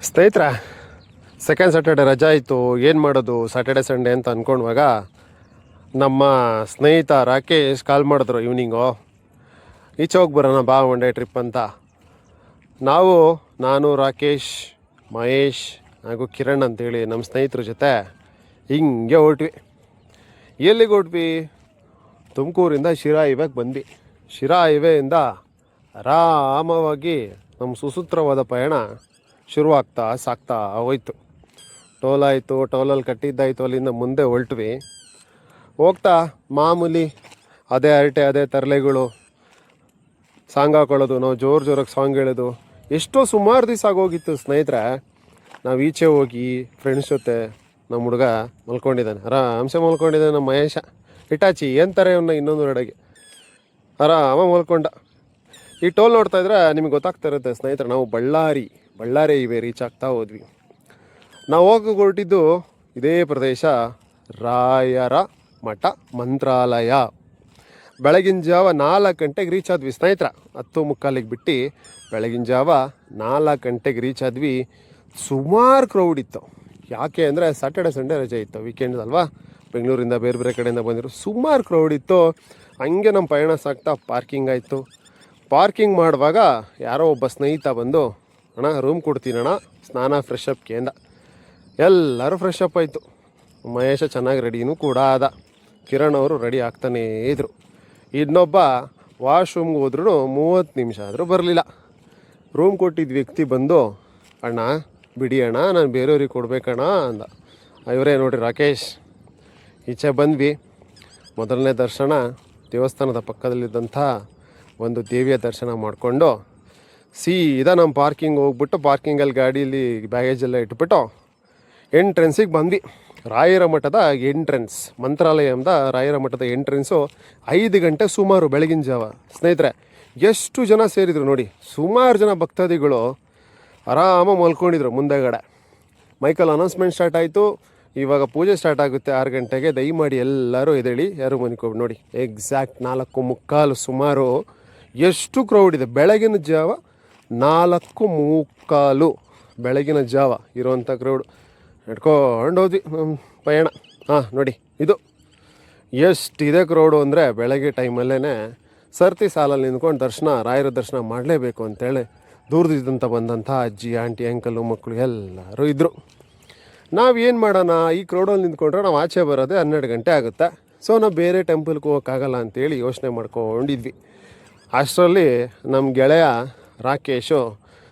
ಸ್ನೇಹಿತರ, second Saturday ರಜಾ ಇತ್ತು. ಏನು ಮಾಡೋದು ಸ್ಯಾಟರ್ಡೆ ಸಂಡೇ ಅಂತ ಅಂದ್ಕೊಂಡಾಗ ನಮ್ಮ ಸ್ನೇಹಿತ ರಾಕೇಶ್ ಕಾಲ್ ಮಾಡಿದ್ರು ಈವ್ನಿಂಗು, ಈಚೆ ಹೋಗಿ ಬರೋಣ ಬಾ ಒನ್ ಡೇ ಟ್ರಿಪ್ ಅಂತ. ನಾನು ರಾಕೇಶ್, ಮಹೇಶ್ ಹಾಗೂ ಕಿರಣ್ ಅಂತೇಳಿ ನಮ್ಮ ಸ್ನೇಹಿತರ ಜೊತೆ ಹಿಂಗೆ ಹೊರಟ್ವಿ. ಎಲ್ಲಿಗೆ ಹೊರಟ್ವಿ? ತುಮಕೂರಿಂದ ಶಿರಾ ಹೈವೇಗೆ ಬಂದ್ವಿ. ಶಿರಾ ಹೈವೇಯಿಂದ ಆರಾಮವಾಗಿ ನಮ್ಮ ಸುಸೂತ್ರವಾದ ಪಯಣ ಶುರುವಾಗ್ತಾ ಸಾಕ್ತಾ ಹೋಯ್ತು. ಟೋಲ್ ಆಯಿತು, ಟೋಲಲ್ಲಿ ಕಟ್ಟಿದ್ದಾಯಿತು, ಅಲ್ಲಿಂದ ಮುಂದೆ ಹೊರಟ್ವಿ. ಹೋಗ್ತಾ ಮಾಮೂಲಿ ಅದೇ ಹರಟೆ, ಅದೇ ತರಲೆಗಳು, ಸಾಂಗ್ ಹಾಕೊಳ್ಳೋದು, ನಾವು ಜೋರಾಗಿ ಸಾಂಗ್ ಹೇಳೋದು. ಎಷ್ಟೋ ಸುಮಾರು ದಿವಸ ಆಗೋಗಿತ್ತು ಸ್ನೇಹಿತರೆ. ನಾವು ಈಚೆ ಹೋಗಿ ಫ್ರೆಂಡ್ಸ್ ಜೊತೆ. ನಮ್ಮ ಹುಡುಗ ಮಲ್ಕೊಂಡಿದ್ದಾನೆ, ಆರಾಮ್ಸೆ ಮಲ್ಕೊಂಡಿದ್ದಾನೆ. ನಮ್ಮ ಮಹೇಶ ಇಟಾಚಿ ಅಂತಾರೆ ಇವನ್ನ ಇನ್ನೊಂದು ಎರಡೆಗೆ, ಆರಾಮ ಮಲ್ಕೊಂಡ. ಈ ಟೋಲ್ ನೋಡ್ತಾ ಇದ್ರೆ ನಿಮಗೆ ಗೊತ್ತಾಗ್ತಾ ಇರುತ್ತೆ ಸ್ನೇಹಿತರೆ, ನಾವು ಬಳ್ಳಾರಿ ಹೈವೇ ರೀಚ್ ಆಗ್ತಾ ಹೋದ್ವಿ. ನಾವು ಹೋಗಿ ಹೊರಟಿದ್ದು ಇದೇ ಪ್ರದೇಶ, ರಾಯರ ಮಠ ಮಂತ್ರಾಲಯ. ಬೆಳಗಿನ ಜಾವ 4 ಗಂಟೆಗೆ ರೀಚ್ ಆದ್ವಿ ಸ್ನೇಹಿತರ. 10:45 ಬಿಟ್ಟು ಬೆಳಗಿನ ಜಾವ 4 ಗಂಟೆಗೆ ರೀಚ್ ಆದ್ವಿ. ಸುಮಾರು ಕ್ರೌಡ್ ಇತ್ತು. ಯಾಕೆ ಅಂದರೆ ಸ್ಯಾಟರ್ಡೆ ಸಂಡೇ ರಜೆ ಇತ್ತು, ವೀಕೆಂಡ್ ಅಲ್ವಾ. ಬೆಂಗಳೂರಿಂದ ಬೇರೆ ಕಡೆಯಿಂದ ಬಂದಿರು, ಸುಮಾರು ಕ್ರೌಡ್ ಇತ್ತು. ಹಂಗೆ ನಮ್ಮ ಪಯಣ ಸಾಗ್ತಾ ಪಾರ್ಕಿಂಗ್ ಆಯಿತು. ಪಾರ್ಕಿಂಗ್ ಮಾಡುವಾಗ ಯಾರೋ ಒಬ್ಬ ಸ್ನೇಹಿತ ಬಂದು, ಅಣ್ಣ ರೂಮ್ ಕೊಡ್ತೀನಣ್ಣ, ಸ್ನಾನ ಫ್ರೆಶ್ ಅಪ್ ಕೇಂದ್ರ. ಎಲ್ಲರೂ ಫ್ರೆಶ್ ಅಪ್ ಆಯಿತು. ಮಹೇಶ ಚೆನ್ನಾಗಿ ರೆಡಿನೂ ಕೂಡ ಆದ. ಕಿರಣ್ ಅವರು ರೆಡಿ ಆಗ್ತಾನೇ ಇದ್ರು. ಇನ್ನೊಬ್ಬ ವಾಶ್ರೂಮ್ಗೆ ಹೋದ್ರೂ 30 ನಿಮಿಷ ಆದರೂ ಬರಲಿಲ್ಲ. ರೂಮ್ ಕೊಟ್ಟಿದ್ದ ವ್ಯಕ್ತಿ ಬಂದು, ಅಣ್ಣ ಬಿಡಿ ಅಣ್ಣ, ನಾನು ಬೇರೆಯವ್ರಿಗೆ ಕೊಡಬೇಕಣ್ಣ ಅಂದ. ಇವರೇ ನೋಡಿರಿ ರಾಕೇಶ್. ಈಚೆ ಬಂದ್ವಿ. ಮೊದಲನೇ ದರ್ಶನ ದೇವಸ್ಥಾನದ ಪಕ್ಕದಲ್ಲಿದ್ದಂಥ ಒಂದು ದೇವಿಯ ದರ್ಶನ ಮಾಡಿಕೊಂಡು ಸೀದಾ ನಮ್ಮ ಪಾರ್ಕಿಂಗ್ ಹೋಗ್ಬಿಟ್ಟು, ಪಾರ್ಕಿಂಗಲ್ಲಿ ಗಾಡೀಲಿ ಬ್ಯಾಗೇಜೆಲ್ಲ ಇಟ್ಬಿಟ್ಟು ಎಂಟ್ರೆನ್ಸಿಗೆ ಬಂದ್ವಿ. ರಾಯರ ಮಠದ ಎಂಟ್ರೆನ್ಸ್, ಮಂತ್ರಾಲಯದ ರಾಯರ ಮಠದ ಎಂಟ್ರೆನ್ಸು 5 ಗಂಟೆ ಸುಮಾರು ಬೆಳಗಿನ ಜಾವ. ಸ್ನೇಹಿತರೆ, ಎಷ್ಟು ಜನ ಸೇರಿದರು ನೋಡಿ. ಸುಮಾರು ಜನ ಭಕ್ತಾದಿಗಳು ಆರಾಮ ಮಲ್ಕೊಂಡಿದ್ರು ಮುಂದೆಗಡೆ. ಮೈಕಲ್ ಅನೌನ್ಸ್ಮೆಂಟ್ ಸ್ಟಾರ್ಟ್ ಆಯಿತು, ಇವಾಗ ಪೂಜೆ ಸ್ಟಾರ್ಟ್ ಆಗುತ್ತೆ 6 ಗಂಟೆಗೆ, ದಯಮಾಡಿ ಎಲ್ಲರೂ ಎದ್ದೇಳಿ, ಯಾರು ಮನಿಕೋಬಿಡಿ. ನೋಡಿ ಎಕ್ಸಾಕ್ಟ್ 4:45 ಸುಮಾರು. ಎಷ್ಟು ಕ್ರೌಡ್ ಇದೆ ಬೆಳಗಿನ ಜಾವ 4:45 ಬೆಳಗಿನ ಜಾವ ಇರೋವಂಥ ಕ್ರೌಡ್. ನಡ್ಕೊಂಡು ಹೋದ್ವಿ ನಮ್ಮ ಪಯಣ. ನೋಡಿ ಇದು ಎಷ್ಟಿದೆ ಕ್ರೌಡು ಅಂದರೆ, ಬೆಳಗ್ಗೆ ಟೈಮಲ್ಲೇ ಸರ್ತಿ ಸಾಲಲ್ಲಿ ನಿಂತ್ಕೊಂಡು ರಾಯರ ದರ್ಶನ ಮಾಡಲೇಬೇಕು ಅಂತೇಳಿ ದೂರದಿಂದ ಬಂದಂಥ ಅಜ್ಜಿ, ಆಂಟಿ, ಅಂಕಲು, ಮಕ್ಕಳು ಎಲ್ಲರೂ ಇದ್ದರು. ನಾವೇನು ಮಾಡೋಣ, ಈ ಕ್ರೌಡಲ್ಲಿ ನಿಂತ್ಕೊಂಡ್ರೆ ನಾವು ಆಚೆ ಬರೋದೇ 12 ಗಂಟೆ ಆಗುತ್ತೆ. ಸೊ ನಾವು ಬೇರೆ ಟೆಂಪಲ್ಗೆ ಹೋಗೋಕ್ಕಾಗಲ್ಲ ಅಂತೇಳಿ ಯೋಚನೆ ಮಾಡ್ಕೊಂಡಿದ್ವಿ. ಅಷ್ಟರಲ್ಲಿ ನಮ್ಮ ಗೆಳೆಯ ರಾಕೇಶು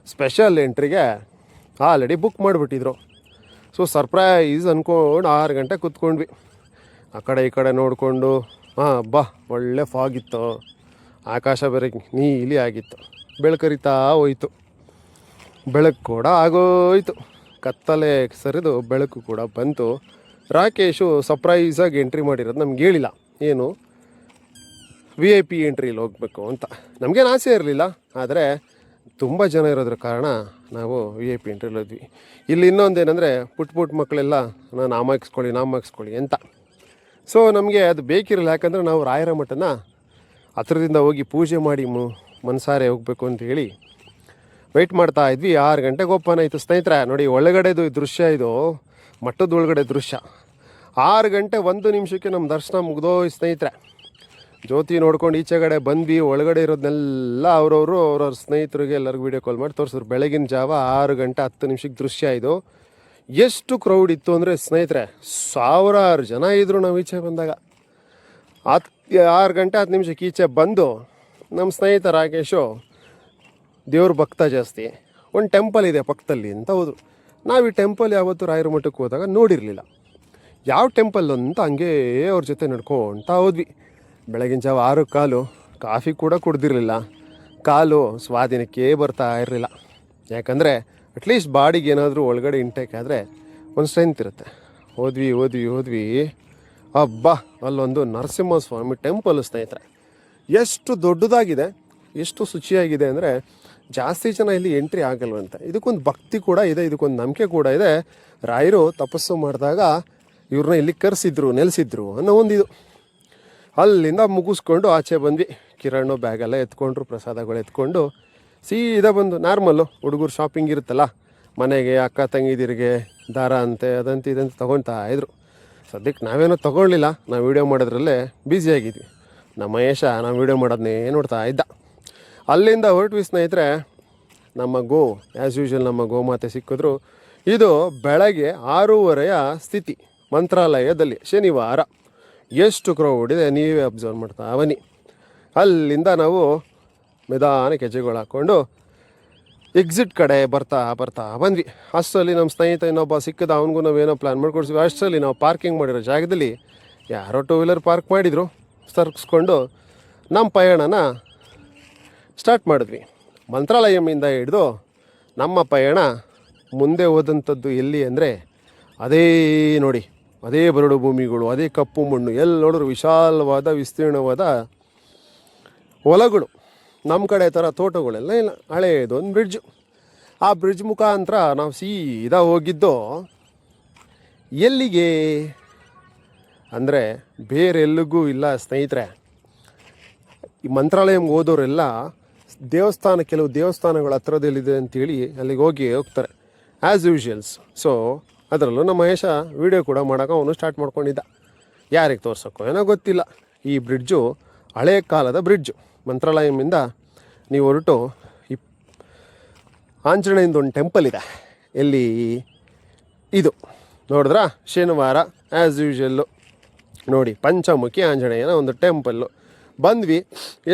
ಸ್ಪೆಷಲ್ ಎಂಟ್ರಿಗೆ ಆಲ್ರೆಡಿ ಬುಕ್ ಮಾಡಿಬಿಟ್ಟಿದ್ರು. ಸೊ ಸರ್ಪ್ರೈಸ್ ಅಂದ್ಕೊಂಡು 6 ಗಂಟೆ ಕೂತ್ಕೊಂಡ್ವಿ. ಆ ಕಡೆ ಈ ಕಡೆ ನೋಡಿಕೊಂಡು, ಒಳ್ಳೆ ಫಾಗಿತ್ತು, ಆಕಾಶ ಬೇರೆ ನೀಲಿ ಆಗಿತ್ತು, ಬೆಳಕರಿತಾ ಹೋಯ್ತು. ಬೆಳಕು ಕೂಡ ಆಗೋಯ್ತು, ಕತ್ತಲೆ ಸರಿದು ಬೆಳಕು ಕೂಡ ಬಂತು. ರಾಕೇಶು ಸರ್ಪ್ರೈಸಾಗಿ ಎಂಟ್ರಿ ಮಾಡಿರೋದು ನಮ್ಗೆ ಹೇಳಿಲ್ಲ, ಏನು VIP ಎಂಟ್ರಿಲಿ ಹೋಗಬೇಕು ಅಂತ. ನಮಗೇನು ಆಸೆ ಇರಲಿಲ್ಲ, ಆದರೆ ತುಂಬ ಜನ ಇರೋದ್ರ ಕಾರಣ ನಾವು VIP ಎಂಟ್ರಿಲಿ ಹೋದ್ವಿ. ಇಲ್ಲಿ ಇನ್ನೊಂದೇನೆಂದರೆ, ಪುಟ್ಟ ಮಕ್ಕಳೆಲ್ಲ ನಾಮ ಹಾಕ್ಸ್ಕೊಳ್ಳಿ ಅಂತ. ಸೊ ನಮಗೆ ಅದು ಬೇಕಿರಲಿಲ್ಲ, ಯಾಕಂದರೆ ನಾವು ರಾಯರ ಮಠನ ಹತ್ರದಿಂದ ಹೋಗಿ ಪೂಜೆ ಮಾಡಿ ಮನಸಾರೆ ಹೋಗಬೇಕು ಅಂತ ಹೇಳಿ ವೆಯ್ಟ್ ಮಾಡ್ತಾ ಇದ್ವಿ. 6 ಗಂಟೆಗೆ ಓಪನ್ ಆಯಿತು ಸ್ನೇಹಿತರೆ. ನೋಡಿ ಒಳಗಡೆದು ದೃಶ್ಯ, ಇದು ಮಠದ ಒಳಗಡೆ ದೃಶ್ಯ. 6 ಗಂಟೆ 1 ನಿಮಿಷಕ್ಕೆ ನಮ್ಮ ದರ್ಶನ ಮುಗ್ದೋಯ್ ಸ್ನೇಹಿತರೆ. ಜ್ಯೋತಿ ನೋಡ್ಕೊಂಡು ಈಚೆಗಡೆ ಬಂದ್ವಿ. ಒಳಗಡೆ ಇರೋದನ್ನೆಲ್ಲ ಅವ್ರವ್ರ ಸ್ನೇಹಿತರಿಗೆ ಎಲ್ಲರಿಗೂ ವೀಡಿಯೋ ಕಾಲ್ ಮಾಡಿ ತೋರಿಸಿದ್ರು. ಬೆಳಗಿನ ಜಾವ 6 ಗಂಟೆ 10 ನಿಮಿಷಕ್ಕೆ ದೃಶ್ಯ ಇದು. ಎಷ್ಟು ಕ್ರೌಡ್ ಇತ್ತು ಅಂದರೆ ಸ್ನೇಹಿತರೆ, ಸಾವಿರಾರು ಜನ ಇದ್ದರು ನಾವು ಈಚೆ ಬಂದಾಗ. 6 ಗಂಟೆ 10 ನಿಮಿಷಕ್ಕೆ ಈಚೆ ಬಂದು ನಮ್ಮ ಸ್ನೇಹಿತ ರಾಕೇಶು ದೇವ್ರ ಭಕ್ತ ಜಾಸ್ತಿ, ಒಂದು ಟೆಂಪಲ್ ಇದೆ ಪಕ್ಕದಲ್ಲಿ ಅಂತ ಹೋದ್ರು. ನಾವು ಈ ಟೆಂಪಲ್ ಯಾವತ್ತೂ ರಾಯರ ಮಠಕ್ಕೆ ಹೋದಾಗ ನೋಡಿರಲಿಲ್ಲ, ಯಾವ ಟೆಂಪಲ್ ಅಂತ ಹಂಗೇ ಅವ್ರ ಜೊತೆ ನಡ್ಕೊಳ್ತಾ ಹೋದ್ವಿ. ಬೆಳಗಿನ ಜಾವ 6:15, ಕಾಫಿ ಕೂಡ ಕುಡ್ದಿರಲಿಲ್ಲ. ಕಾಲು ಸ್ವಾಧೀನಕ್ಕೆ ಬರ್ತಾ ಇರಲಿಲ್ಲ, ಯಾಕಂದರೆ ಅಟ್ಲೀಸ್ಟ್ ಬಾಡಿಗೆ ಏನಾದರೂ ಒಳಗಡೆ ಇಂಟೇಕ್ ಆದರೆ ಒಂದು ಸ್ಟ್ರೆಂತ್ ಇರುತ್ತೆ. ಹೋದ್ವಿ. ಅಲ್ಲೊಂದು ನರಸಿಂಹಸ್ವಾಮಿ ಟೆಂಪಲ್ ಸ್ನೇಹಿತರೆ. ಎಷ್ಟು ದೊಡ್ಡದಾಗಿದೆ, ಎಷ್ಟು ಶುಚಿಯಾಗಿದೆ ಅಂದರೆ ಜಾಸ್ತಿ ಜನ ಇಲ್ಲಿ ಎಂಟ್ರಿ ಆಗಲ್ವಂತೆ. ಇದಕ್ಕೊಂದು ಭಕ್ತಿ ಕೂಡ ಇದೆ, ಇದಕ್ಕೊಂದು ನಂಬಿಕೆ ಕೂಡ ಇದೆ. ರಾಯರು ತಪಸ್ಸು ಮಾಡಿದಾಗ ಇವ್ರನ್ನ ಇಲ್ಲಿ ನೆಲೆಸಿದ್ರು ಅನ್ನೋ ಒಂದಿದು. ಅಲ್ಲಿಂದ ಮುಗಿಸ್ಕೊಂಡು ಆಚೆ ಬಂದ್ವಿ. ಕಿರಣ್ ಬ್ಯಾಗೆಲ್ಲ ಎತ್ಕೊಂಡ್ರು, ಪ್ರಸಾದಗಳು ಎತ್ಕೊಂಡು ಸೀದಾ ಬಂದು ನಾರ್ಮಲ್ಲು ಹುಡುಗರು ಶಾಪಿಂಗ್ ಇರುತ್ತಲ್ಲ ಮನೆಗೆ ಅಕ್ಕ ತಂಗಿದಿರಿಗೆ ದಾರ ಅಂತೆ ಅದಂತೆ ಇದಂತೆ ತೊಗೊಳ್ತಾ ಇದ್ರು. ಸದ್ಯಕ್ಕೆ ನಾವೇನೋ ತೊಗೊಳ್ಳಿಲ್ಲ, ನಾವು ವೀಡಿಯೋ ಮಾಡೋದ್ರಲ್ಲೇ ಬ್ಯುಸಿಯಾಗಿದ್ವಿ. ನಮ್ಮ ಮಹೇಶ ನಾವು ವೀಡಿಯೋ ಮಾಡೋದನ್ನೇ ನೋಡ್ತಾ ಇದ್ದ. ಅಲ್ಲಿಂದ ಹೊರಟ್ವಿ ಸ್ನೇಹಿತರೆ. ನಮ್ಮ ಆ್ಯಸ್ ಯೂಶ್ವಲ್ ನಮ್ಮ ಗೋಮಾತೆ ಸಿಕ್ಕಿದ್ರು. ಇದು ಬೆಳಗ್ಗೆ 6:30 ಸ್ಥಿತಿ, ಮಂತ್ರಾಲಯದಲ್ಲಿ ಶನಿವಾರ. ಎಷ್ಟು ಕ್ರೌಡ್ ಇದೆ ನೀವೇ ಅಬ್ಸರ್ವ್ ಮಾಡ್ತಾ ಬನ್ನಿ. ಅಲ್ಲಿಂದ ನಾವು ನಿಧಾನಕ್ಕೆ ಹೆಜ್ಜೆಗಳು ಹಾಕ್ಕೊಂಡು ಎಕ್ಸಿಟ್ ಕಡೆ ಬರ್ತಾ ಬಂದ್ವಿ. ಅಷ್ಟರಲ್ಲಿ ನಮ್ಮ ಸ್ನೇಹಿತ ಇನ್ನೊಬ್ಬ ಸಿಕ್ಕಿದ, ಅವನಿಗೂ ನಾವೇನೋ ಪ್ಲ್ಯಾನ್ ಮಾಡ್ಕೊಡ್ತೀವಿ. ಅಷ್ಟರಲ್ಲಿ ನಾವು ಪಾರ್ಕಿಂಗ್ ಮಾಡಿರೋ ಜಾಗದಲ್ಲಿ ಯಾರೋ 2 ವೀಲರ್ ಪಾರ್ಕ್ ಮಾಡಿದರು. ಸರ್ಕಿಸ್ಕೊಂಡು ನಮ್ಮ ಪಯಣನ ಸ್ಟಾರ್ಟ್ ಮಾಡಿದ್ವಿ. ಮಂತ್ರಾಲಯಮಿಂದ ಹಿಡಿದು ನಮ್ಮ ಪಯಣ ಮುಂದೆ ಹೋದಂಥದ್ದು ಎಲ್ಲಿ ಅಂದರೆ ಅದೇ ನೋಡಿ, ಅದೇ ಬರಡು ಭೂಮಿಗಳು, ಅದೇ ಕಪ್ಪು ಮಣ್ಣು, ಎಲ್ಲಿ ನೋಡಿದ್ರು ವಿಶಾಲವಾದ ವಿಸ್ತೀರ್ಣವಾದ ಹೊಲಗಳು. ನಮ್ಮ ಕಡೆ ಥರ ತೋಟಗಳೆಲ್ಲ ಇಲ್ಲ. ಹಳೇದೊಂದು ಬ್ರಿಡ್ಜು. ಆ ಬ್ರಿಡ್ಜ್ ಮುಖಾಂತರ ನಾವು ಸೀದಾ ಹೋಗಿದ್ದು ಎಲ್ಲಿಗೆ ಅಂದರೆ ಬೇರೆ ಎಲ್ಲಿಗೂ ಇಲ್ಲ ಸ್ನೇಹಿತರೆ. ಈ ಮಂತ್ರಾಲಯಂಗೆ ಹೋದವರೆಲ್ಲ ಕೆಲವು ದೇವಸ್ಥಾನಗಳ ಹತ್ರದಲ್ಲಿದೆ ಅಂತೇಳಿ ಅಲ್ಲಿಗೆ ಹೋಗ್ತಾರೆ ಆ್ಯಸ್ ಯೂಶ್ವಲ್ಸ್. ಸೊ ಅದರಲ್ಲೂ ನಮ್ಮ ಮಹೇಶ ವೀಡಿಯೋ ಕೂಡ ಮಾಡೋಕೆ ಅವನು ಸ್ಟಾರ್ಟ್ ಮಾಡ್ಕೊಂಡಿದ್ದ. ಯಾರಿಗೆ ತೋರ್ಸೋಕ್ಕೋ ಏನೋ ಗೊತ್ತಿಲ್ಲ. ಈ ಬ್ರಿಡ್ಜು ಹಳೇ ಕಾಲದ ಬ್ರಿಡ್ಜು. ಮಂತ್ರಾಲಯಮಿಂದ ನೀವು ಹೊರಟು ಆಂಜನೇಯಂದು ಒಂದು ಟೆಂಪಲ್ ಇದೆ. ಎಲ್ಲಿ ಇದು ನೋಡಿದ್ರಾ, ಶನಿವಾರ ಆ್ಯಸ್ ಯೂಶ್ವಲ್ಲು ನೋಡಿ, ಪಂಚಮುಖಿ ಆಂಜನೇಯನ ಒಂದು ಟೆಂಪಲ್ಲು. ಬಂದ್ವಿ.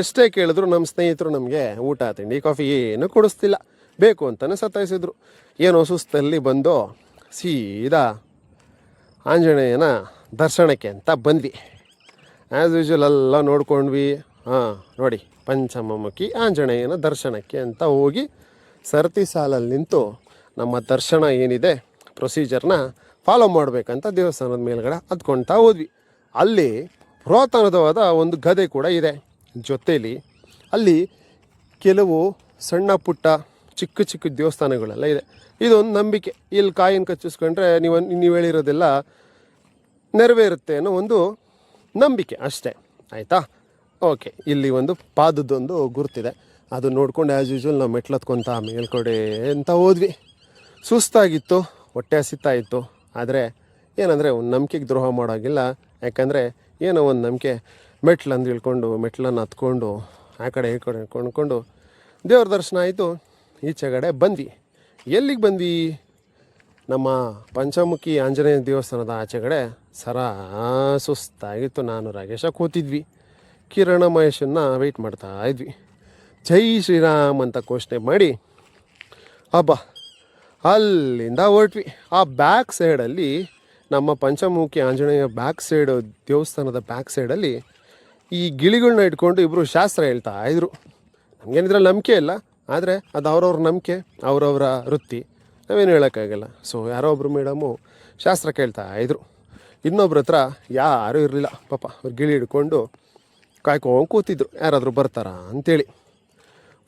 ಎಷ್ಟೇ ಕೇಳಿದ್ರು ನಮ್ಮ ಸ್ನೇಹಿತರು ನಮಗೆ ಊಟ ತಿಂಡಿ ಕಾಫಿ ಏನು ಕೊಡಿಸ್ತಿಲ್ಲ, ಬೇಕು ಅಂತಲೇ ಸತಾಯಿಸಿದ್ರು. ಏನೋ ಸುಸ್ತಲ್ಲಿ ಬಂದು ಸೀದಾ ಆಂಜನೇಯನ ದರ್ಶನಕ್ಕೆ ಅಂತ ಬಂದ್ವಿ. ಆ್ಯಸ್ ಯೂಶ್ವಲ್ ಎಲ್ಲ ನೋಡ್ಕೊಂಡ್ವಿ. ನೋಡಿ, ಪಂಚಮುಖಿ ಆಂಜನೇಯನ ದರ್ಶನಕ್ಕೆ ಅಂತ ಹೋಗಿ ಸರತಿ ಸಾಲಲ್ಲಿ ನಿಂತು ನಮ್ಮ ದರ್ಶನ ಏನಿದೆ ಪ್ರೊಸೀಜರ್ನ ಫಾಲೋ ಮಾಡಬೇಕಂತ ದೇವಸ್ಥಾನದ ಮೇಲ್ಗಡೆ ಹತ್ಕೊಳ್ತಾ ಹೋದ್ವಿ. ಅಲ್ಲಿ ಪುರಾತನವಾದ ಒಂದು ಗದೆ ಕೂಡ ಇದೆ ಜೊತೆಯಲ್ಲಿ. ಅಲ್ಲಿ ಕೆಲವು ಸಣ್ಣ ಪುಟ್ಟ ಚಿಕ್ಕ ಚಿಕ್ಕ ದೇವಸ್ಥಾನಗಳೆಲ್ಲ ಇದೆ. ಇದೊಂದು ನಂಬಿಕೆ. ಇಲ್ಲಿ ಕಾಯಿನ ಕಚ್ಚಿಸ್ಕೊಂಡ್ರೆ ನೀವು ಹೇಳಿರೋದೆಲ್ಲ ನೆರವೇರುತ್ತೆ ಅನ್ನೋ ಒಂದು ನಂಬಿಕೆ ಅಷ್ಟೇ, ಆಯಿತಾ? ಓಕೆ, ಇಲ್ಲಿ ಒಂದು ಪಾದದ್ದೊಂದು ಗುರುತಿದೆ. ಅದು ನೋಡ್ಕೊಂಡು ಆ್ಯಸ್ ಯೂಶ್ವಲ್ ನಾವು ಮೆಟ್ಲತ್ಕೊತ ಮೇಲ್ಕೊಡೆ ಅಂತ ಹೋದ್ವಿ. ಸುಸ್ತಾಗಿತ್ತು, ಹೊಟ್ಟೆ ಹಸಿತಾ ಇತ್ತು. ಆದರೆ ಏನಂದರೆ ಒಂದು ನಂಬಿಕೆಗೆ ದ್ರೋಹ ಮಾಡೋಗಿಲ್ಲ. ಯಾಕಂದರೆ ಏನೋ ಒಂದು ನಂಬಿಕೆ. ಮೆಟ್ಲಂದು ಇಳ್ಕೊಂಡು ಮೆಟ್ಲನ್ನು ಹತ್ಕೊಂಡು ಆ ಕಡೆ ಈ ಕಡೆ ಕೊಂಡ್ಕೊಂಡು ದೇವ್ರ ದರ್ಶನ ಆಯಿತು. ಈಚೆಗಡೆ ಬಂದ್ವಿ. ಎಲ್ಲಿಗೆ ಬಂದ್ವಿ? ನಮ್ಮ ಪಂಚಮುಖಿ ಆಂಜನೇಯ ದೇವಸ್ಥಾನದ ಆಚೆಗಡೆ ಸುಸ್ತಾಗಿತ್ತು. ನಾನು ರಾಗೇಶ ಕೂತಿದ್ವಿ. ಕಿರಣ ಮಹೇಶನ್ನು ವೆಯ್ಟ್ ಮಾಡ್ತಾ ಇದ್ವಿ. ಜೈ ಶ್ರೀರಾಮ್ ಅಂತ ಘೋಷಣೆ ಮಾಡಿ ಅಲ್ಲಿಂದ ಹೊರಟ್ವಿ. ಆ ಬ್ಯಾಕ್ ಸೈಡಲ್ಲಿ ನಮ್ಮ ಪಂಚಮುಖಿ ಆಂಜನೇಯ ಬ್ಯಾಕ್ ಸೈಡು, ದೇವಸ್ಥಾನದ ಬ್ಯಾಕ್ ಸೈಡಲ್ಲಿ ಈ ಗಿಳಿಗಳನ್ನ ಇಟ್ಕೊಂಡು ಇಬ್ಬರು ಶಾಸ್ತ್ರ ಹೇಳ್ತಾ ಇದ್ರು. ನಮಗೇನಿದ್ರಲ್ಲಿ ನಂಬಿಕೆ ಇಲ್ಲ, ಆದರೆ ಅದು ಅವ್ರವ್ರ ನಂಬಿಕೆ, ಅವರವರ ವೃತ್ತಿ, ನಾವೇನು ಹೇಳೋಕ್ಕಾಗಲ್ಲ. ಸೊ ಯಾರೋ ಒಬ್ಬರು ಮೇಡಮು ಶಾಸ್ತ್ರ ಕೇಳ್ತಾ ಇದ್ರು. ಇನ್ನೊಬ್ರ ಹತ್ರ ಯಾರೂ ಇರಲಿಲ್ಲ ಪಾಪ. ಅವ್ರು ಗಿಳಿ ಹಿಡ್ಕೊಂಡು ಕಾಯ್ಕೊಂಡು ಕೂತಿದ್ರು, ಯಾರಾದರೂ ಬರ್ತಾರಾ ಅಂಥೇಳಿ.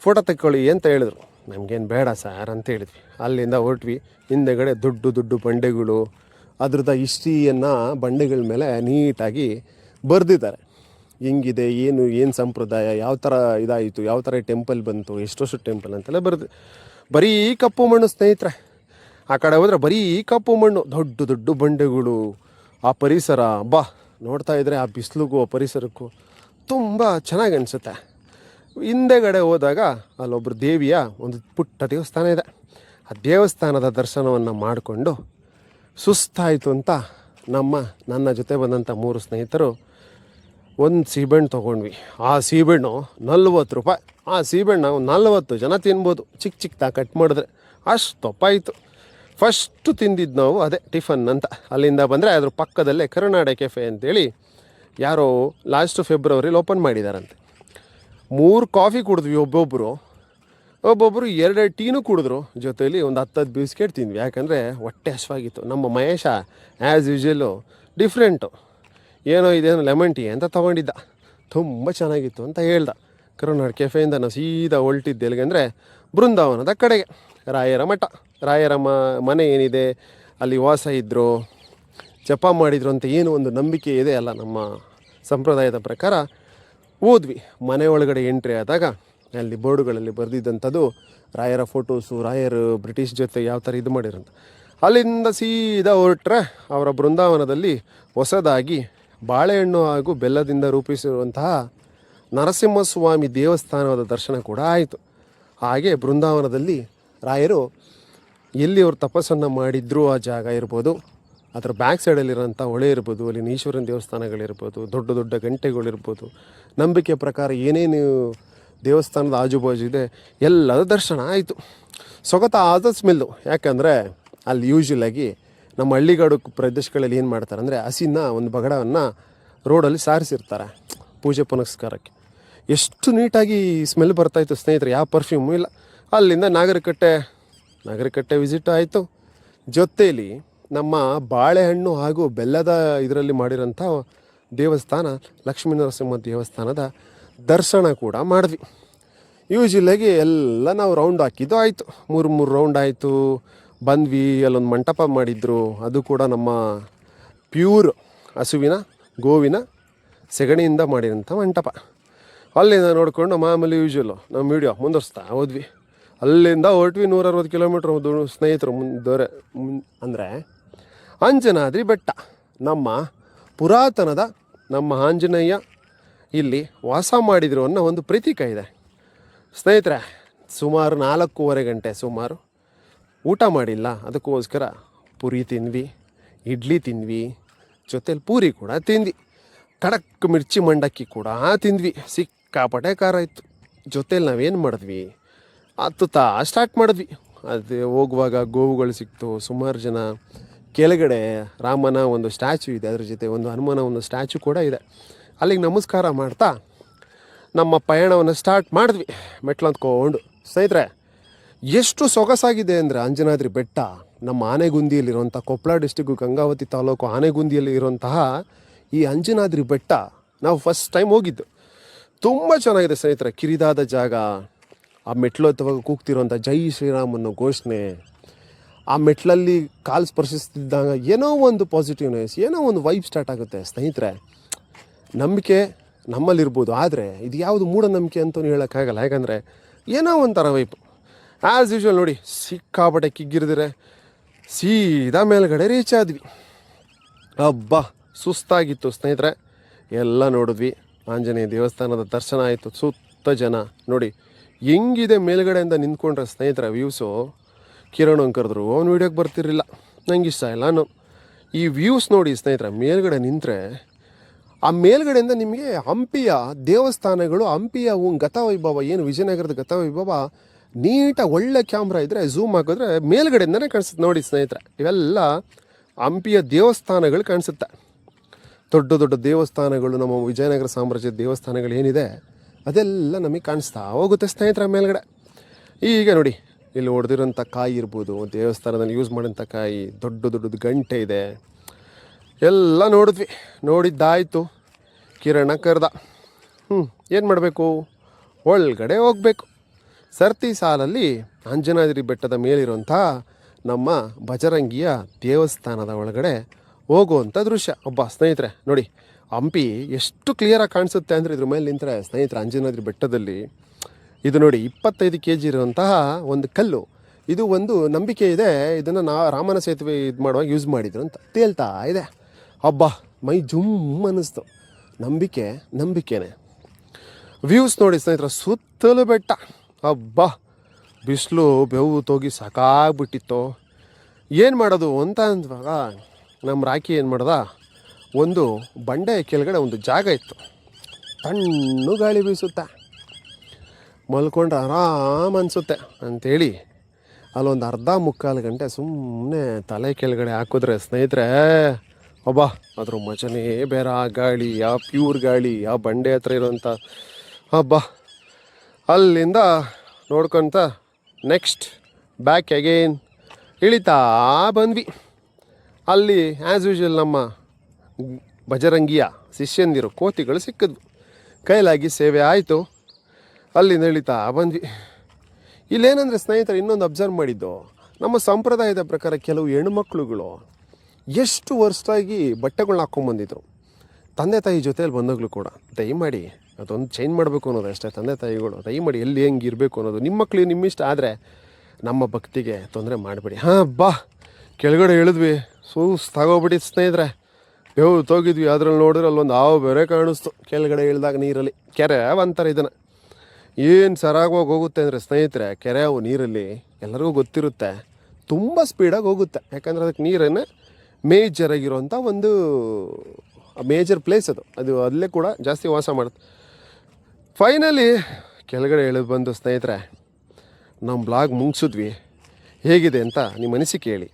ಫೋಟೋ ತೆಕ್ಕೊಳ್ಳಿ ಅಂತ ಹೇಳಿದ್ರು. ನಮಗೇನು ಬೇಡ ಸರ್ ಅಂತ ಹೇಳಿದ್ವಿ. ಅಲ್ಲಿಂದ ಹೊರಟ್ವಿ. ಹಿಂದೆಗಡೆ ದೊಡ್ಡ ಬಂಡೆಗಳು, ಅದ್ರದ್ದು ಹಿಸ್ಟ್ರಿಯನ್ನು ಬಂಡೆಗಳ ಮೇಲೆ ನೀಟಾಗಿ ಬರೆದಿದ್ದಾರೆ. ಹೆಂಗಿದೆ, ಏನು ಸಂಪ್ರದಾಯ, ಯಾವ ಥರ ಇದಾಯಿತು, ಯಾವ ಥರ ಟೆಂಪಲ್ ಬಂತು, ಎಷ್ಟು ವರ್ಷ ಟೆಂಪಲ್ ಅಂತೆಲ್ಲ ಬರೀ ಕಪ್ಪು ಮಣ್ಣು ಸ್ನೇಹಿತರೆ. ಆ ಕಡೆ ಹೋದರೆ ಬರೀ ಕಪ್ಪು ಮಣ್ಣು, ದೊಡ್ಡ ಬಂಡೆಗಳು. ಆ ಪರಿಸರ ನೋಡ್ತಾ ಇದ್ದರೆ ಆ ಬಿಸಿಲಿಗೂ ಆ ಪರಿಸರಕ್ಕೂ ತುಂಬ ಚೆನ್ನಾಗಿ ಅನಿಸುತ್ತೆ. ಹಿಂದೆಗಡೆ ಹೋದಾಗ ಅಲ್ಲೊಬ್ಬರು ದೇವಿಯ ಒಂದು ಪುಟ್ಟ ದೇವಸ್ಥಾನ ಇದೆ. ಆ ದೇವಸ್ಥಾನದ ದರ್ಶನವನ್ನು ಮಾಡಿಕೊಂಡು ಸುಸ್ತಾಯಿತು ಅಂತ ನನ್ನ ಜೊತೆ ಬಂದಂಥ 3 ಸ್ನೇಹಿತರು ಒಂದು ಸೀಬೆಹಣ್ಣು ತೊಗೊಂಡ್ವಿ. ಆ ಸೀಬೆಹಣ್ಣು 40 ರೂಪಾಯಿ. ಆ ಸೀಬೆಹಣ್ಣು 40 ಜನ ತಿನ್ಬೋದು, ಚಿಕ್ಕದಾಗಿ ಕಟ್ ಮಾಡಿದ್ರೆ. ಅಷ್ಟು ತಪ್ಪಾಯಿತು. ಫಸ್ಟು ತಿಂದಿದ್ದು ನಾವು ಅದೇ ಟಿಫನ್ ಅಂತ. ಅಲ್ಲಿಂದ ಬಂದರೆ ಅದ್ರ ಪಕ್ಕದಲ್ಲೇ ಕರುನಾಡ ಕೆಫೆ ಅಂತೇಳಿ ಯಾರೋ ಲಾಸ್ಟ್ ಫೆಬ್ರವರಿಲಿ ಓಪನ್ ಮಾಡಿದಾರಂತೆ. 3 ಕಾಫಿ ಕುಡಿದ್ವಿ ಒಬ್ಬೊಬ್ಬರು 2 ಟೀನೂ ಕುಡಿದ್ರು. ಜೊತೆಯಲ್ಲಿ ಒಂದು 10 ಬಿಸ್ಕೆಟ್ ತಿಂದ್ವಿ. ಯಾಕಂದರೆ ಹೊಟ್ಟೆ ಹಸಿವಾಗಿತ್ತು. ನಮ್ಮ ಮಹೇಶ ಆ್ಯಸ್ ಯೂಶ್ವಲ್ಲು ಡಿಫ್ರೆಂಟು, ಇದೇನೋ ಲೆಮನ್ ಟೀ ಅಂತ ತೊಗೊಂಡಿದ್ದ. ತುಂಬ ಚೆನ್ನಾಗಿತ್ತು ಅಂತ ಹೇಳ್ದ. ಕರುನಾಡ ಕೆಫೆಯಿಂದ ನಾವು ಸೀದಾ ಹೊಲ್ಟಿದ್ದು ಎಲ್ಲಿಗೆಂದರೆ ಬೃಂದಾವನದ ಕಡೆಗೆ. ರಾಯರ ಮಠ, ರಾಯರ ಮನೆ ಏನಿದೆ ಅಲ್ಲಿ ವಾಸ ಇದ್ದರು, ಜಪ ಮಾಡಿದ್ರು ಅಂತ ಏನು ಒಂದು ನಂಬಿಕೆ ಇದೆ ಅಲ್ಲ ನಮ್ಮ ಸಂಪ್ರದಾಯದ ಪ್ರಕಾರ. ಹೋದ್ವಿ. ಮನೆ ಒಳಗಡೆ ಎಂಟ್ರಿ ಆದಾಗ ಅಲ್ಲಿ ಬೋರ್ಡುಗಳಲ್ಲಿ ಬರೆದಿದ್ದಂಥದ್ದು ರಾಯರ ಫೋಟೋಸು, ರಾಯರು ಬ್ರಿಟಿಷ್ ಜೊತೆ ಯಾವ ಥರ ಇದು ಮಾಡಿರೋಂಥ. ಅಲ್ಲಿಂದ ಸೀದಾ ಹೊರಟ್ರೆ ಅವರ ಬೃಂದಾವನದಲ್ಲಿ ಹೊಸದಾಗಿ ಬಾಳೆಹಣ್ಣು ಹಾಗೂ ಬೆಲ್ಲದಿಂದ ರೂಪಿಸಿರುವಂತಹ ನರಸಿಂಹಸ್ವಾಮಿ ದೇವಸ್ಥಾನದ ದರ್ಶನ ಕೂಡ ಆಯಿತು. ಹಾಗೆ ಬೃಂದಾವನದಲ್ಲಿ ರಾಯರು ಎಲ್ಲಿ ಅವರು ತಪಸ್ಸನ್ನು ಮಾಡಿದ್ರು ಆ ಜಾಗ ಇರ್ಬೋದು, ಅದರ ಬ್ಯಾಕ್ ಸೈಡಲ್ಲಿರೋಂಥ ಹೊಳೆ ಇರ್ಬೋದು, ಅಲ್ಲಿನ ಈಶ್ವರನ ದೇವಸ್ಥಾನಗಳಿರ್ಬೋದು, ದೊಡ್ಡ ದೊಡ್ಡ ಗಂಟೆಗಳಿರ್ಬೋದು, ನಂಬಿಕೆ ಪ್ರಕಾರ ಏನೇನು ದೇವಸ್ಥಾನದ ಆಜುಬಾಜು ಇದೆ ಎಲ್ಲದ ದರ್ಶನ ಆಯಿತು. ಸೊಗತಾದ ಸ್ಮೆಲ್ಲು. ಯಾಕಂದರೆ ಅಲ್ಲಿ ಯೂಶ್ವಲಾಗಿ ನಮ್ಮ ಹಳ್ಳಿಗಾಡು ಪ್ರದೇಶಗಳಲ್ಲಿ ಏನು ಮಾಡ್ತಾರೆ ಅಂದರೆ ಹಸಿನ ಒಂದು ಬಗಡವನ್ನು ರೋಡಲ್ಲಿ ಸಾರಿಸಿರ್ತಾರೆ ಪೂಜೆ ಪುನಸ್ಕಾರಕ್ಕೆ. ಎಷ್ಟು ನೀಟಾಗಿ ಸ್ಮೆಲ್ ಬರ್ತಾಯಿತ್ತು ಸ್ನೇಹಿತರೆ, ಯಾವ ಪರ್ಫ್ಯೂಮು ಇಲ್ಲ. ಅಲ್ಲಿಂದ ನಾಗರಿಕಟ್ಟೆ ವಿಸಿಟ್ ಆಯಿತು. ಜೊತೆಯಲ್ಲಿ ನಮ್ಮ ಬಾಳೆಹಣ್ಣು ಹಾಗೂ ಬೆಲ್ಲದ ಇದರಲ್ಲಿ ಮಾಡಿರೋಂಥ ದೇವಸ್ಥಾನ ಲಕ್ಷ್ಮೀ ನರಸಿಂಹ ದೇವಸ್ಥಾನದ ದರ್ಶನ ಕೂಡ ಮಾಡಿದ್ವಿ. ಯೂಶ್ವಲಾಗಿ ಎಲ್ಲ ನಾವು ರೌಂಡ್ ಹಾಕಿದ್ದು ಆಯಿತು. ಮೂರು ರೌಂಡ್ ಆಯಿತು. ಬಂದ್ವಿ. ಅಲ್ಲೊಂದು ಮಂಟಪ ಮಾಡಿದ್ರು, ಅದು ಕೂಡ ನಮ್ಮ ಪ್ಯೂರ್ ಹಸುವಿನ ಗೋವಿನ ಸೆಗಣಿಯಿಂದ ಮಾಡಿರೋಂಥ ಮಂಟಪ. ಅಲ್ಲಿಂದ ನೋಡಿಕೊಂಡು ಮಾಮೂಲಿ ಯೂಶ್ವಲ್ಲು ನಮ್ಮ ವೀಡಿಯೋ ಮುಂದುವರಿಸ್ತಾ ಹೋದ್ವಿ. ಅಲ್ಲಿಂದ ಹೊರಟ್ವಿ 160 ಕಿಲೋಮೀಟ್ರ್ ಸ್ನೇಹಿತರು ಅಂದರೆ ಅಂಜನಾದ್ರಿ ಬೆಟ್ಟ. ನಮ್ಮ ಪುರಾತನದ ನಮ್ಮ ಆಂಜನೇಯ ಇಲ್ಲಿ ವಾಸ ಮಾಡಿದ್ರು ಅನ್ನೋ ಒಂದು ಪ್ರತೀಕ ಇದೆ ಸ್ನೇಹಿತರೆ. ಸುಮಾರು 4.25 ಗಂಟೆ ಸುಮಾರು ಊಟ ಮಾಡಿಲ್ಲ. ಅದಕ್ಕೋಸ್ಕರ ಪುರಿ ತಿಂದ್ವಿ, ಇಡ್ಲಿ ತಿಂದ್ವಿ, ಜೊತೇಲಿ ಪೂರಿ ಕೂಡ ತಿಂದ್ವಿ, ಖಡಕ್ ಮಿರ್ಚಿ ಮಂಡಕ್ಕಿ ಕೂಡ ತಿಂದ್ವಿ. ಸಿಕ್ಕಾಪಟ್ಟೆ ಖಾರ ಇತ್ತು. ಜೊತೇಲಿ ನಾವೇನು ಮಾಡಿದ್ವಿ, ಹತ್ತುತ್ತಾ ಸ್ಟಾರ್ಟ್ ಮಾಡಿದ್ವಿ. ಅದು ಹೋಗುವಾಗ ಗೋವುಗಳು ಸಿಕ್ತು, ಸುಮಾರು ಜನ. ಕೆಳಗಡೆ ರಾಮನ ಒಂದು ಸ್ಟ್ಯಾಚು ಇದೆ, ಅದ್ರ ಜೊತೆ ಒಂದು ಹನುಮನ ಒಂದು ಸ್ಟ್ಯಾಚು ಕೂಡ ಇದೆ. ಅಲ್ಲಿಗೆ ನಮಸ್ಕಾರ ಮಾಡ್ತಾ ನಮ್ಮ ಪಯಣವನ್ನು ಸ್ಟಾರ್ಟ್ ಮಾಡಿದ್ವಿ ಮೆಟ್ಲು ಅಂದ್ಕೊಂಡು. ಸ್ನೇಹಿತರೆ, ಎಷ್ಟು ಸೊಗಸಾಗಿದೆ ಅಂದರೆ ಅಂಜನಾದ್ರಿ ಬೆಟ್ಟ ನಮ್ಮ ಆನೆಗುಂದಿಯಲ್ಲಿರುವಂಥ ಕೊಪ್ಪಳ ಡಿಸ್ಟಿಕ್ಕು ಗಂಗಾವತಿ ತಾಲೂಕು ಆನೆಗುಂದಿಯಲ್ಲಿ ಇರುವಂತಹ ಈ ಅಂಜನಾದ್ರಿ ಬೆಟ್ಟ ನಾವು ಫಸ್ಟ್ ಟೈಮ್ ಹೋಗಿದ್ದು. ತುಂಬ ಚೆನ್ನಾಗಿದೆ ಸ್ನೇಹಿತರೆ. ಕಿರಿದಾದ ಜಾಗ, ಆ ಮೆಟ್ಲು ಹತ್ತುವಾಗ ಕೂಗ್ತಿರೋಂಥ ಜೈ ಶ್ರೀರಾಮ್ ಅನ್ನೋ ಘೋಷಣೆ, ಆ ಮೆಟ್ಲಲ್ಲಿ ಕಾಲು ಸ್ಪರ್ಶಿಸ್ತಿದ್ದಾಗ ಏನೋ ಒಂದು ಪಾಸಿಟಿವ್ನೆಸ್, ಏನೋ ಒಂದು ವೈಬ್ ಸ್ಟಾರ್ಟ್ ಆಗುತ್ತೆ ಸ್ನೇಹಿತರೆ. ನಂಬಿಕೆ ನಮ್ಮಲ್ಲಿರ್ಬೋದು, ಆದರೆ ಇದು ಯಾವುದು ಮೂಢನಂಬಿಕೆ ಅಂತಲೂ ಹೇಳೋಕ್ಕಾಗಲ್ಲ. ಯಾಕಂದರೆ ಏನೋ ಒಂಥರ ವೈಬ್. ಆ್ಯಸ್ ಯೂಶ್ವಲ್ ನೋಡಿ, ಸಿಕ್ಕಾಪಟ್ಟೆ ಕಿಗ್ಗಿರಿದ್ರೆ ಸೀದಾ ಮೇಲ್ಗಡೆ ರೀಚ್ ಆದ್ವಿ. ಹಬ್ಬ ಸುಸ್ತಾಗಿತ್ತು ಸ್ನೇಹಿತರೆ. ಎಲ್ಲ ನೋಡಿದ್ವಿ. ಆಂಜನೇಯ ದೇವಸ್ಥಾನದ ದರ್ಶನ ಆಯಿತು. ಸುತ್ತ ಜನ ನೋಡಿ ಹೆಂಗಿದೆ ಮೇಲ್ಗಡೆಯಿಂದ ನಿಂತ್ಕೊಂಡ್ರೆ ಸ್ನೇಹಿತರೆ ವ್ಯೂಸು. ಕಿರಣ್ ಕರೆದ್ರು, ಅವ್ನು ವೀಡಿಯೋಕ್ಕೆ ಬರ್ತಿರಲಿಲ್ಲ, ನಂಗೆ ಇಷ್ಟ ಇಲ್ಲ. ಈ ವ್ಯೂಸ್ ನೋಡಿ ಸ್ನೇಹಿತರೆ, ಮೇಲ್ಗಡೆ ನಿಂತರೆ ಆ ಮೇಲ್ಗಡೆಯಿಂದ ನಿಮಗೆ ಹಂಪಿಯ ದೇವಸ್ಥಾನಗಳು, ಹಂಪಿಯ ಗತವೈಭವ ಏನು ವಿಜಯನಗರದ ಗತವೈಭವ ನೀಟಾಗಿ ಒಳ್ಳೆ ಕ್ಯಾಮ್ರಾ ಇದ್ದರೆ ಝೂಮ್ ಹಾಕಿದ್ರೆ ಮೇಲ್ಗಡೆಯಿಂದನೇ ಕಾಣಿಸುತ್ತೆ ನೋಡಿ ಸ್ನೇಹಿತರೆ. ಇವೆಲ್ಲ ಹಂಪಿಯ ದೇವಸ್ಥಾನಗಳು ಕಾಣಿಸುತ್ತೆ. ದೊಡ್ಡ ದೊಡ್ಡ ದೇವಸ್ಥಾನಗಳು, ನಮ್ಮ ವಿಜಯನಗರ ಸಾಮ್ರಾಜ್ಯದ ದೇವಸ್ಥಾನಗಳು ಏನಿದೆ ಅದೆಲ್ಲ ನಮಗೆ ಕಾಣಿಸ್ತಾ ಹೋಗುತ್ತೆ ಸ್ನೇಹಿತರ ಮೇಲ್ಗಡೆ. ಈಗ ನೋಡಿ, ಇಲ್ಲಿ ಹೊಡೆದಿರೋಂಥ ಕಾಯಿ ಇರ್ಬೋದು, ದೇವಸ್ಥಾನದಲ್ಲಿ ಯೂಸ್ ಮಾಡೋಂಥ ಕಾಯಿ, ದೊಡ್ಡದು ಗಂಟೆ ಇದೆ, ಎಲ್ಲ ನೋಡಿದ್ವಿ. ನೋಡಿದ್ದಾಯಿತು. ಕಿರಣ ಕರೆದ, ಏನು ಮಾಡಬೇಕು, ಒಳಗಡೆ ಹೋಗಬೇಕು. ಸರ್ತಿ ಸಾಲಲ್ಲಿ ಅಂಜನಾದ್ರಿ ಬೆಟ್ಟದ ಮೇಲಿರುವಂಥ ನಮ್ಮ ಬಜರಂಗಿಯ ದೇವಸ್ಥಾನದ ಒಳಗಡೆ ಹೋಗುವಂಥ ದೃಶ್ಯ. ಒಬ್ಬ ಸ್ನೇಹಿತರೆ ನೋಡಿ, ಹಂಪಿ ಎಷ್ಟು ಕ್ಲಿಯರಾಗಿ ಕಾಣಿಸುತ್ತೆ ಅಂದರೆ ಇದ್ರ ಮೇಲೆ ನಿಂತರೆ ಸ್ನೇಹಿತರೆ, ಅಂಜನಾದ್ರಿ ಬೆಟ್ಟದಲ್ಲಿ ಇದು ನೋಡಿ 25 kg ಇರುವಂತಹ ಒಂದು ಕಲ್ಲು. ಇದು ಒಂದು ನಂಬಿಕೆ ಇದೆ, ಇದನ್ನು ರಾಮನ ಸೇತುವೆ ಇದು ಮಾಡುವಾಗ ಯೂಸ್ ಮಾಡಿದ್ರು ಅಂತ ತೇಲ್ತಾ ಇದೆ. ಹಬ್ಬ ಮೈ ಜುಮ್ ಅನ್ನಿಸ್ತು. ನಂಬಿಕೆನೇ. ವ್ಯೂಸ್ ನೋಡಿ ಸ್ನೇಹಿತರೆ, ಸುತ್ತಲೂ ಬೆಟ್ಟ. ಹಬ್ಬ ಬಿಸಿಲು ಬೆವು ತೋಗಿ ಸಾಕಾಗ್ಬಿಟ್ಟಿತ್ತು. ಏನು ಮಾಡೋದು ಅಂತ ಅಂದಾಗ ನಮ್ಮ ರಾಕಿ ಏನು ಮಾಡ್ದ, ಒಂದು ಬಂಡೆ ಕೆಳಗಡೆ ಒಂದು ಜಾಗ ಇತ್ತು, ತಣ್ಣು ಗಾಳಿ ಬೀಸುತ್ತೆ, ಮಲ್ಕೊಂಡ್ರೆ ಆರಾಮ್ ಅನಿಸುತ್ತೆ ಅಂಥೇಳಿ ಅಲ್ಲೊಂದು 1/2-3 ಗಂಟೆ ಸುಮ್ಮನೆ ತಲೆ ಕೆಳಗಡೆ ಹಾಕಿದ್ರೆ ಸ್ನೇಹಿತರೆ, ಒಬ್ಬ ಅದ್ರ ಮಜನೇ ಬೇರೆ. ಆ ಗಾಳಿ, ಆ ಪ್ಯೂರ್ ಗಾಳಿ, ಆ ಬಂಡೆ ಹತ್ರ ಇರೋಂಥ ಹಬ್ಬ. ಅಲ್ಲಿಂದ ನೋಡ್ಕೊತ ನೆಕ್ಸ್ಟ್ ಬ್ಯಾಕ್ ಅಗೇನ್ ಇಳಿತಾ ಬಂದ್ವಿ. ಅಲ್ಲಿ ಆ್ಯಸ್ ಯೂಶ್ವಲ್ ನಮ್ಮ ಬಜರಂಗಿಯ ಶಿಷ್ಯಂದಿರು ಕೋತಿಗಳು ಸಿಕ್ಕಿದ್ವು. ಕೈಲಾಗಿ ಸೇವೆ ಆಯಿತು. ಅಲ್ಲಿಂದ ಇಳಿತಾ ಬಂದ್ವಿ. ಇಲ್ಲೇನಂದರೆ ಸ್ನೇಹಿತರೆ, ಇನ್ನೊಂದು ಅಬ್ಸರ್ವ್ ಮಾಡಿದ್ದು, ನಮ್ಮ ಸಂಪ್ರದಾಯದ ಪ್ರಕಾರ ಕೆಲವು ಹೆಣ್ಮಕ್ಳುಗಳು ಎಷ್ಟು ವರ್ಷಾಗಿ ಬಟ್ಟೆಗಳ್ನ ಹಾಕ್ಕೊಂಬಂದಿದ್ರು. ತಂದೆ ತಾಯಿ ಜೊತೆಯಲ್ಲಿ ಬಂದಾಗಲೂ ಕೂಡ ದಯಮಾಡಿ ಅದೊಂದು ಚೇಂಜ್ ಮಾಡಬೇಕು ಅನ್ನೋದು ಅಷ್ಟೇ. ತಂದೆ ತಾಯಿಗಳು ದಯಮಾಡಿ ಎಲ್ಲಿ ಹೆಂಗೆ ಇರಬೇಕು ಅನ್ನೋದು ನಿಮ್ಮ ಮಕ್ಳಿಗೆ ನಿಮ್ಮಿಷ್ಟ. ಆದರೆ ನಮ್ಮ ಭಕ್ತಿಗೆ ತೊಂದರೆ ಮಾಡಿಬಿಡಿ. ಬಾ ಕೆಳಗಡೆ ಇಳಿದ್ವಿ, ಸುಸ್ತಾಗೋಗ್ಬಿಟ್ಟಿತ್ತು ಸ್ನೇಹಿತರೆ. ತೋಗಿದ್ವಿ, ಅದ್ರಲ್ಲಿ ನೋಡಿದ್ರೆ ಅಲ್ಲೊಂದು ಹಾವು ಬೇರೆ ಕಾಣಿಸ್ತು ಕೆಳಗಡೆ ಇಳಿದಾಗ ನೀರಲ್ಲಿ. ಕೆರೆ ಅಂತಾರೆ ಇದನ್ನು. ಏನು ಸರಾಗವಾಗಿ ಹೋಗುತ್ತೆ ಅಂದರೆ ಸ್ನೇಹಿತರೆ, ಕೆರೆ ಅವು ನೀರಲ್ಲಿ ಎಲ್ಲರಿಗೂ ಗೊತ್ತಿರುತ್ತೆ, ತುಂಬ ಸ್ಪೀಡಾಗಿ ಹೋಗುತ್ತೆ. ಯಾಕಂದರೆ ಅದಕ್ಕೆ ನೀರನ್ನೇ ಮೇಜರಾಗಿರುವಂಥ ಒಂದು ಮೇಜರ್ ಪ್ಲೇಸ್ ಅದು ಅಲ್ಲೇ ಕೂಡ ಜಾಸ್ತಿ ವಾಸ ಮಾಡುತ್ತೆ. ಫೈನಲಿ ಕೆಳಗಡೆ ಇಳಿದು ಬಂದು ಸ್ನೇಹಿತರೆ ನಮ್ಮ ಬ್ಲಾಗ್ ಮುಗಿಸಿದ್ವಿ. ಹೇಗಿದೆ ಅಂತ ನಿಮ್ಮ ಅನಿಸಿಕೆ ಹೇಳಿ.